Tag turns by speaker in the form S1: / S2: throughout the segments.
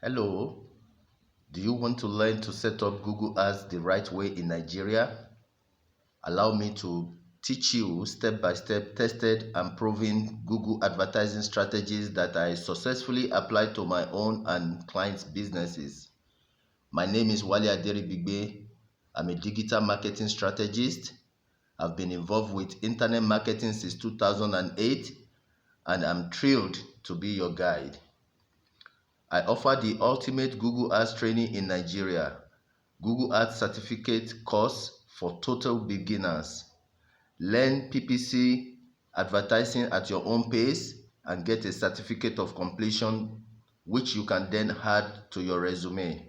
S1: Hello, do you want to learn to set up Google Ads the right way in Nigeria? Allow me to teach you step by step tested and proven Google advertising strategies that I successfully applied to my own and clients' businesses. My name is Wale Aderibigbe. I'm a digital marketing strategist. I've been involved with internet marketing since 2008 and I'm thrilled to be your guide. I offer the ultimate Google Ads training in Nigeria, Google Ads certificate course for total beginners. Learn PPC advertising at your own pace and get a certificate of completion which you can then add to your resume.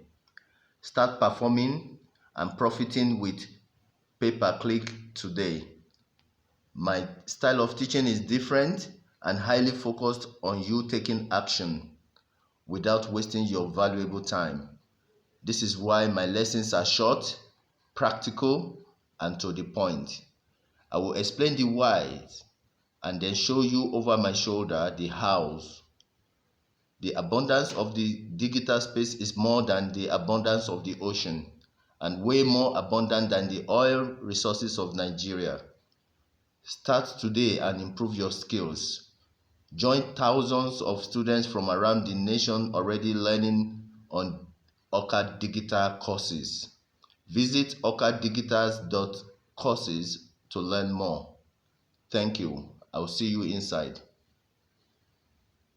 S1: Start performing and profiting with pay-per-click today. My style of teaching is different and highly focused on you taking action without wasting your valuable time. This is why my lessons are short, practical, and to the point. I will explain the whys and then show you over my shoulder the hows. The abundance of the digital space is more than the abundance of the ocean and way more abundant than the oil resources of Nigeria. Start today and improve your skills. Join thousands of students from around the nation already learning on Oka Digital courses. Visit okadigitals.courses to learn more. Thank you. I'll see you inside.